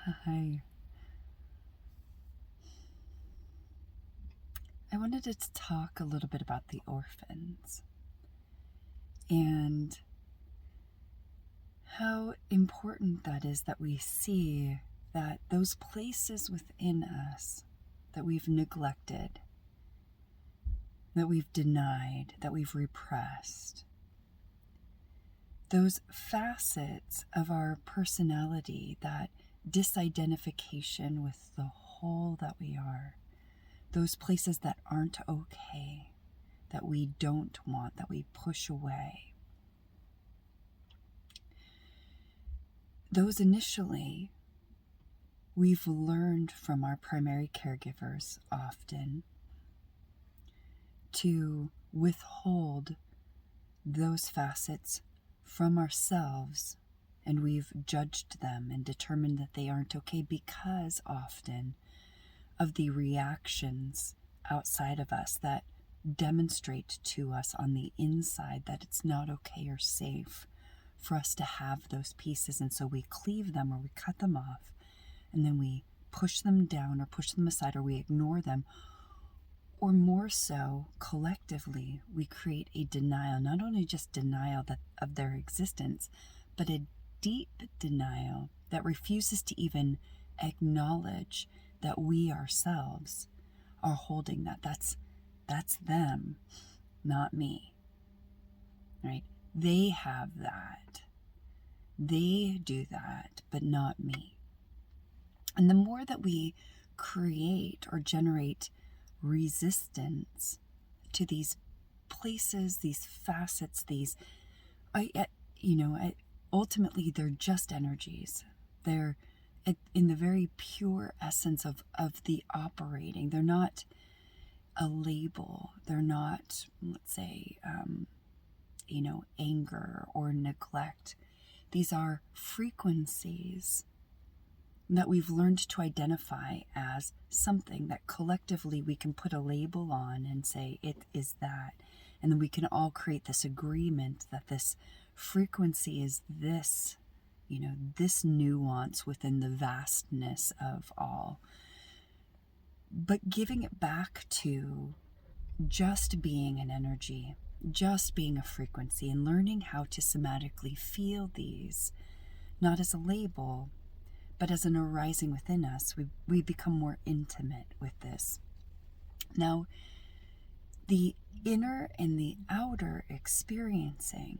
Hi. I wanted to talk a little bit about the orphans and how important that is that we see that those places within us that we've neglected, that we've denied, that we've repressed, those facets of our personality, that disidentification with the whole that we are, those places that aren't okay, that we don't want, that we push away. Those initially, we've learned from our primary caregivers often to withhold those facets from ourselves, and we've judged them and determined that they aren't okay because often of the reactions outside of us that demonstrate to us on the inside that it's not okay or safe for us to have those pieces. And so we cleave them or we cut them off, and then we push them down or push them aside, or we ignore them. Or more so, collectively, we create a denial, not only just denial of their existence, but a deep denial that refuses to even acknowledge that we ourselves are holding that. That's them, not me, right? They have that. They do that, but not me. And the more that we create or generate resistance to these places, these facets, ultimately they're just energies. They're in the very pure essence of the operating. They're not a label. They're not, let's say, anger or neglect. These are frequencies that we've learned to identify as something that collectively we can put a label on and say it is that. And then we can all create this agreement that this frequency is this, this nuance within the vastness of all. But giving it back to just being an energy, just being a frequency, and learning how to somatically feel these, not as a label, but as an arising within us, we become more intimate with this. Now, the inner and the outer experiencing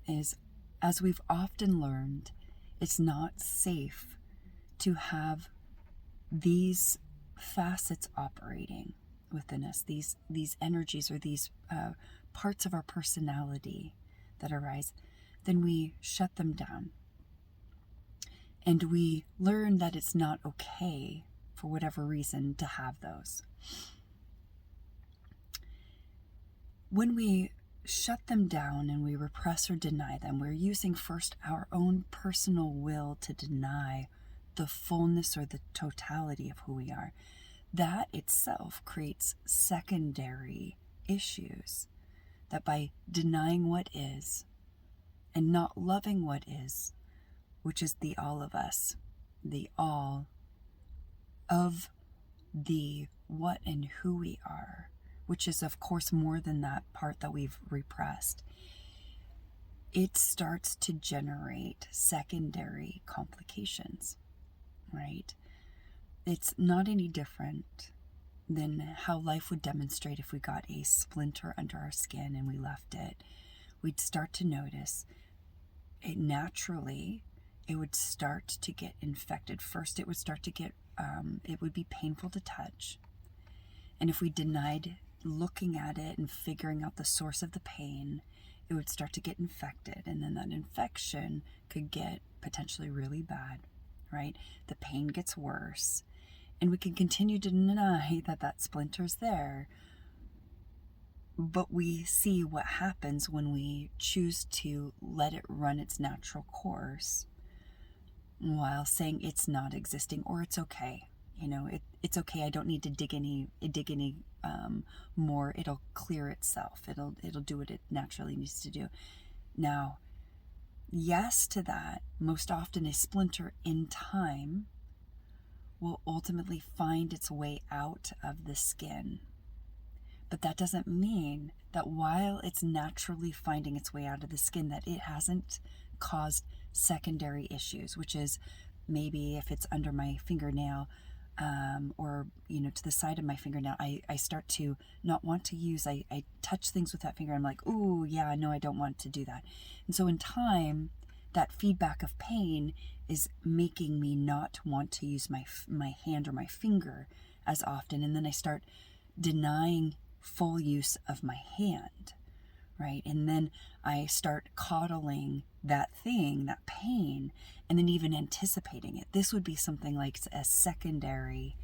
is, as we've often learned, it's not safe to have these facets operating within us, these energies or these parts of our personality that arise. Then we shut them down. And we learn that it's not okay, for whatever reason, to have those. When we shut them down and we repress or deny them, we're using first our own personal will to deny the fullness or the totality of who we are. That itself creates secondary issues. That by denying what is and not loving what is, which is the all of us, the all of the what and who we are, which is of course more than that part that we've repressed, it starts to generate secondary complications, right? It's not any different than how life would demonstrate if we got a splinter under our skin and we left it. We'd start to notice it naturally. It would start to get infected. First, it would start to get, it would be painful to touch. And if we denied looking at it and figuring out the source of the pain, it would start to get infected. And then that infection could get potentially really bad, right? The pain gets worse. And we can continue to deny that that splinter's there. But we see what happens when we choose to let it run its natural course, while saying it's not existing or it's okay. It's okay. I don't need to dig any more. It'll clear itself. It'll do what it naturally needs to do. Now, yes to that. Most often a splinter in time will ultimately find its way out of the skin. But that doesn't mean that while it's naturally finding its way out of the skin, that it hasn't caused secondary issues, which is maybe if it's under my fingernail, or, to the side of my fingernail, I start to not want to use, I touch things with that finger. I'm like, ooh, yeah, no, I don't want to do that. And so in time, that feedback of pain is making me not want to use my hand or my finger as often. And then I start denying full use of my hand, right? And then I start coddling that thing, that pain, and then even anticipating it. This would be something like a secondary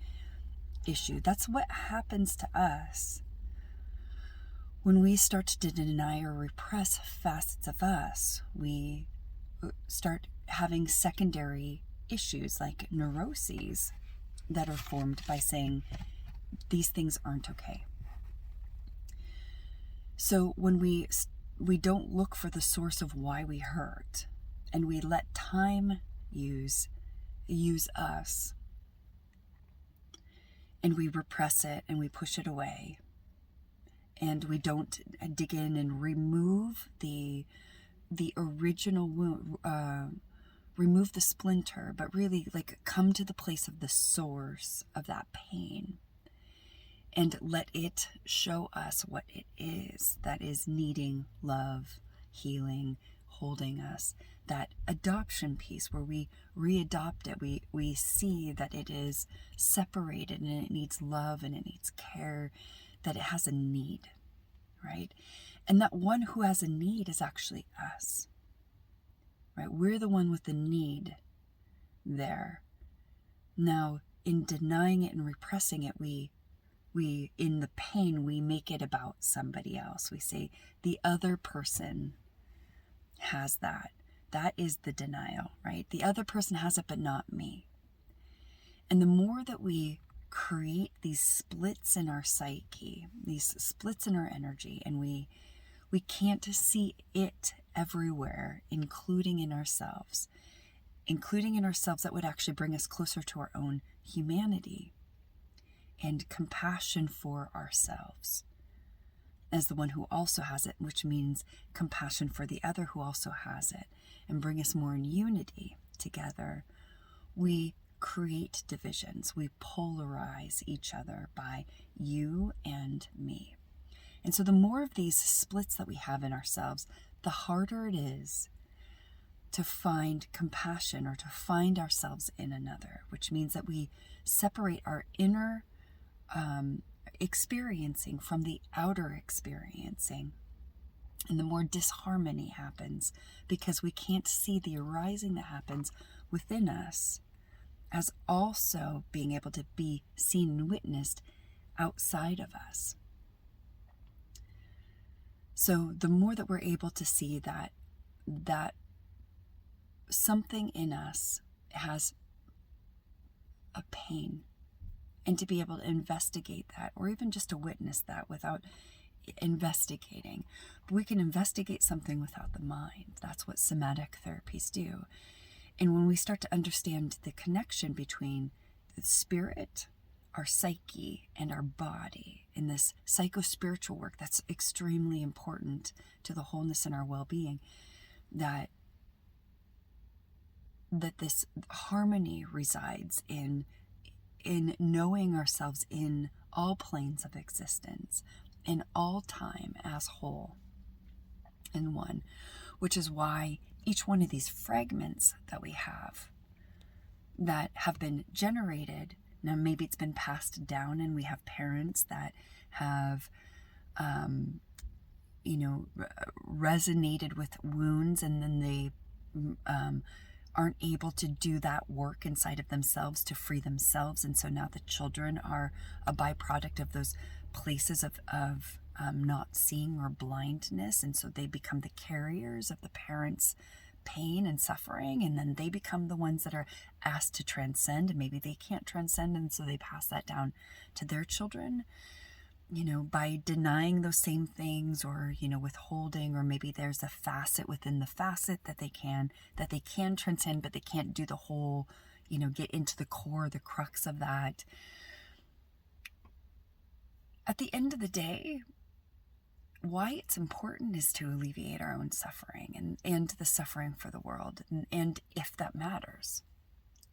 issue. That's what happens to us when we start to deny or repress facets of us. We start having secondary issues like neuroses that are formed by saying these things aren't okay. So when we don't look for the source of why we hurt, and we let time use us, and we repress it and we push it away, and we don't dig in and remove the original wound, remove the splinter, but really come to the place of the source of that pain and let it show us what it is that is needing love, healing, holding us. That adoption piece where we re-adopt it, we see that it is separated and it needs love and it needs care, that it has a need, right? And that one who has a need is actually us, right? We're the one with the need there. Now, in denying it and repressing it, we in the pain, we make it about somebody else. We say the other person has that. That is the denial, right? The other person has it, but not me. And the more that we create these splits in our psyche, these splits in our energy, and we can't see it everywhere, including in ourselves, that would actually bring us closer to our own humanity and compassion for ourselves as the one who also has it, which means compassion for the other who also has it, and bring us more in unity together. We create divisions. We polarize each other by you and me. And so the more of these splits that we have in ourselves, the harder it is to find compassion or to find ourselves in another, which means that we separate our inner experiencing from the outer experiencing. And the more disharmony happens because we can't see the arising that happens within us as also being able to be seen and witnessed outside of us. So the more that we're able to see that something in us has a pain, and to be able to investigate that, or even just to witness that without investigating. But we can investigate something without the mind. That's what somatic therapies do. And when we start to understand the connection between the spirit, our psyche, and our body in this psycho-spiritual work that's extremely important to the wholeness and our well-being, that this harmony resides in knowing ourselves in all planes of existence, in all time as whole and one, which is why each one of these fragments that we have that have been generated, now maybe it's been passed down and we have parents that have resonated with wounds, and then they aren't able to do that work inside of themselves to free themselves. And so now the children are a byproduct of those places of not seeing or blindness. And so they become the carriers of the parents' pain and suffering. And then they become the ones that are asked to transcend. And maybe they can't transcend. And so they pass that down to their children, by denying those same things, or, withholding, or maybe there's a facet within the facet that they can transcend, but they can't do the whole, get into the core, the crux of that. At the end of the day, why it's important is to alleviate our own suffering and the suffering for the world. And if that matters,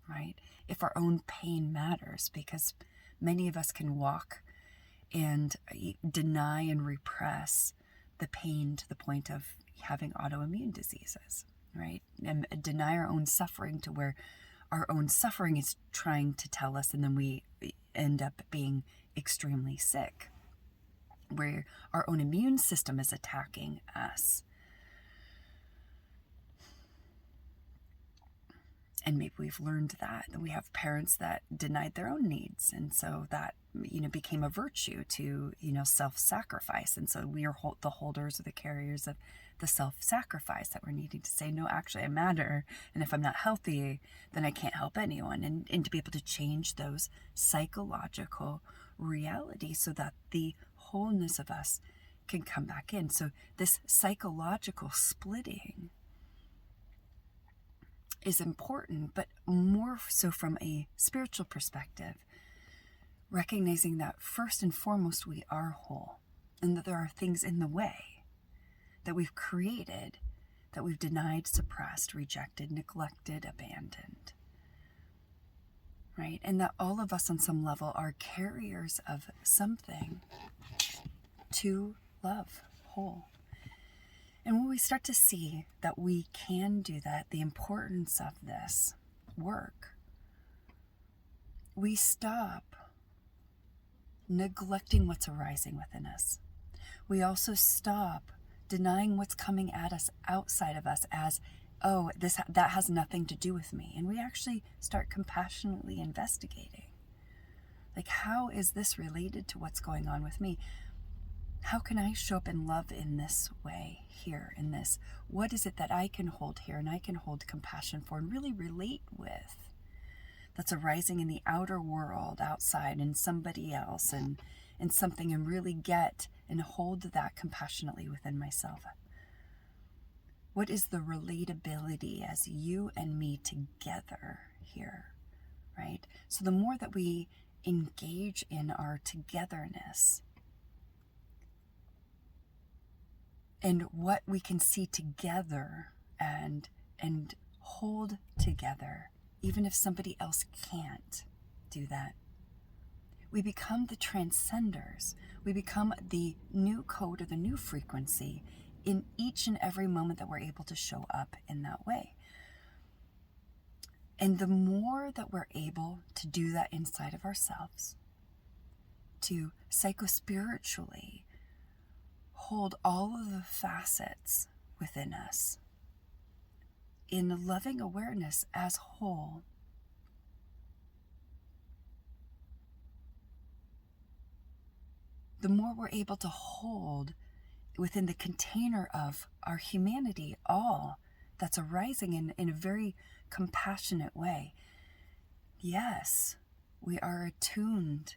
right? If our own pain matters, because many of us can walk and deny and repress the pain to the point of having autoimmune diseases, right? And deny our own suffering to where our own suffering is trying to tell us, and then we end up being extremely sick, where our own immune system is attacking us. And maybe we've learned that we have parents that denied their own needs. And so that, became a virtue to, self-sacrifice. And so we are the holders or the carriers of the self-sacrifice that we're needing to say, no, actually I matter. And if I'm not healthy, then I can't help anyone. And to be able to change those psychological realities so that the wholeness of us can come back in. So this psychological splitting is important, but more so from a spiritual perspective, recognizing that first and foremost we are whole, and that there are things in the way that we've created, that we've denied, suppressed, rejected, neglected, abandoned, right? And that all of us on some level are carriers of something to love whole. And when we start to see that we can do that, the importance of this work, we stop neglecting what's arising within us. We also stop denying what's coming at us outside of us as, oh, that has nothing to do with me. And we actually start compassionately investigating. Like, how is this related to what's going on with me? How can I show up in love in this way here, in this? What is it that I can hold here and I can hold compassion for and really relate with that's arising in the outer world, outside, in somebody else and in something, and really get and hold that compassionately within myself? What is the relatability as you and me together here, right? So the more that we engage in our togetherness, and what we can see together and hold together, even if somebody else can't do that, we become the transcenders. We become the new code or the new frequency in each and every moment that we're able to show up in that way. And the more that we're able to do that inside of ourselves, to psychospiritually hold all of the facets within us in loving awareness as whole, the more we're able to hold within the container of our humanity all that's arising in a very compassionate way. Yes, we are attuned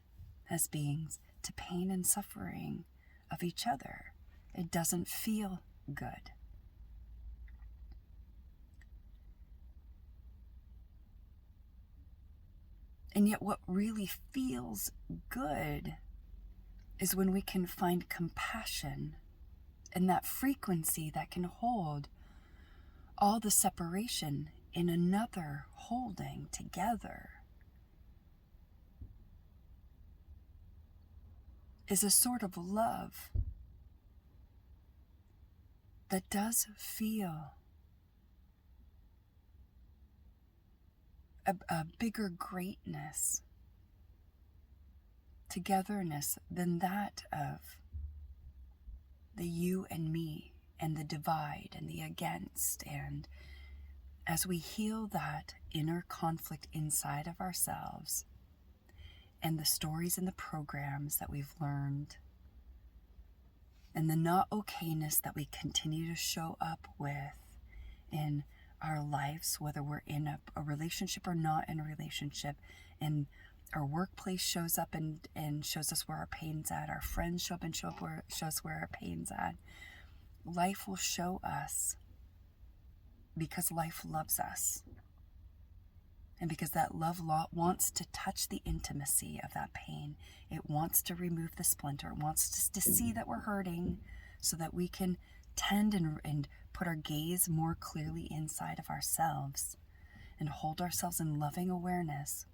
as beings to pain and suffering of each other. It doesn't feel good. And yet what really feels good is when we can find compassion and that frequency that can hold all the separation in another holding together, is a sort of love that does feel a bigger greatness, togetherness, than that of the you and me and the divide and the against. And as we heal that inner conflict inside of ourselves and the stories and the programs that we've learned and the not okayness that we continue to show up with in our lives, whether we're in a relationship or not in a relationship, and our workplace shows up and shows us where our pain's at, our friends show up and show us where our pain's at. Life will show us, because life loves us. And because that love wants to touch the intimacy of that pain, it wants to remove the splinter, it wants us to see that we're hurting so that we can tend and put our gaze more clearly inside of ourselves and hold ourselves in loving awareness.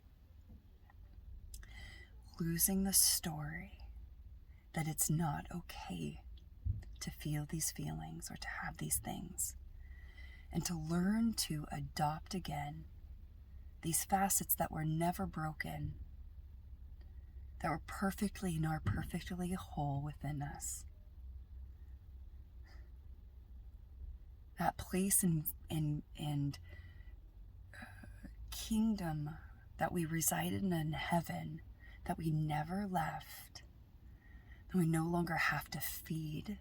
Losing the story that it's not okay to feel these feelings or to have these things, and to learn to adopt again these facets that were never broken, that were perfectly and are perfectly whole within us. That place and kingdom that we resided in heaven, that we never left, that we no longer have to feed.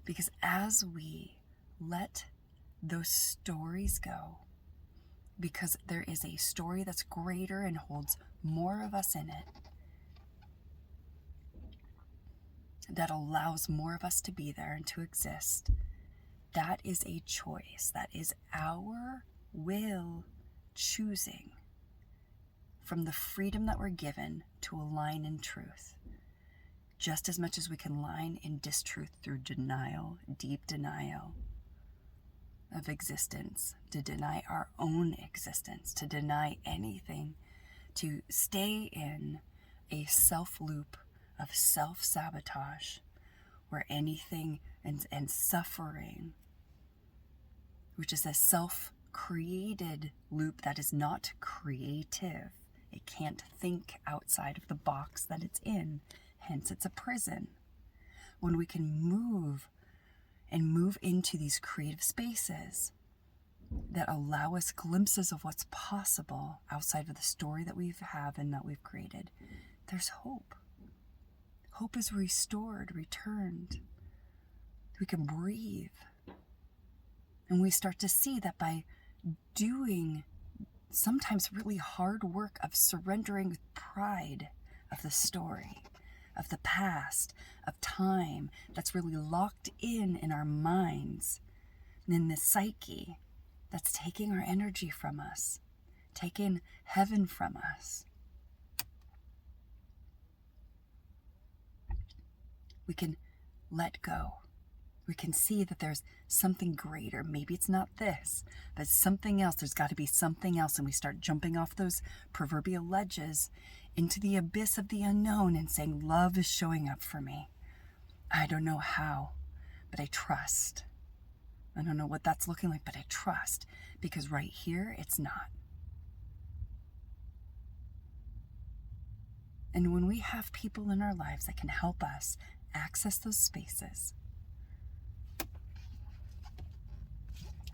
Because as we let those stories go, because there is a story that's greater and holds more of us in it, that allows more of us to be there and to exist, that is a choice. That is our will choosing from the freedom that we're given to align in truth. Just as much as we can align in distruth through denial, deep denial of existence, to deny our own existence, to deny anything, to stay in a self-loop of self-sabotage where anything and suffering, which is a self-created loop that is not creative. It can't think outside of the box that it's in. Hence, it's a prison. When we can move into these creative spaces that allow us glimpses of what's possible outside of the story that we have and that we've created, there's hope. Hope is restored, returned. We can breathe. And we start to see that by doing sometimes really hard work of surrendering with pride of the story, of the past, of time that's really locked in our minds, and in the psyche that's taking our energy from us, taking heaven from us. We can let go. We can see that there's something greater. Maybe it's not this, but something else. There's got to be something else. And we start jumping off those proverbial ledges into the abyss of the unknown and saying, love is showing up for me. I don't know how, but I trust. I don't know what that's looking like, but I trust, because right here, it's not. And when we have people in our lives that can help us access those spaces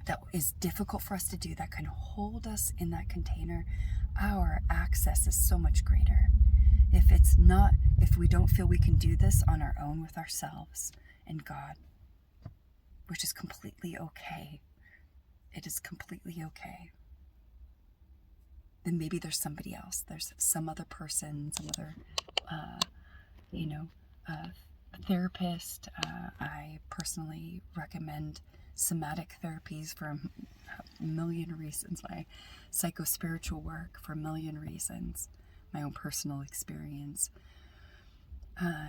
that is difficult for us to do, that can hold us in that container, our access is so much greater. If we don't feel we can do this on our own with ourselves and God, which is completely okay. It is completely okay. Then maybe there's somebody else. There's some other person, some other, therapist. I personally recommend somatic therapies for a million reasons. My psycho-spiritual work for a million reasons. My own personal experience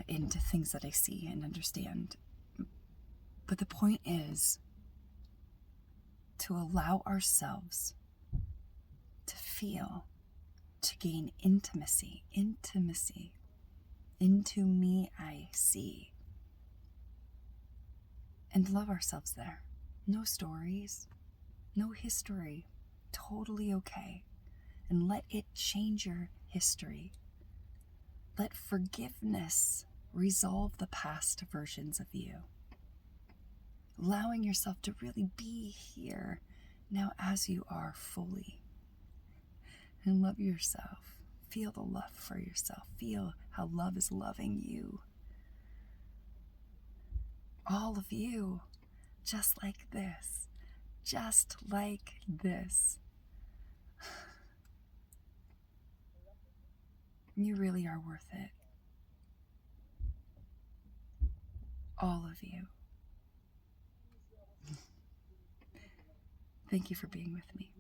into things that I see and understand. But the point is to allow ourselves to feel, to gain intimacy. Into me I see. And love ourselves there. No stories, no history. Totally okay. And let it change your history. Let forgiveness resolve the past versions of you. Allowing yourself to really be here now as you are fully. And love yourself. Feel the love for yourself. Feel how love is loving you. All of you. Just like this. Just like this. You really are worth it. All of you. Thank you for being with me.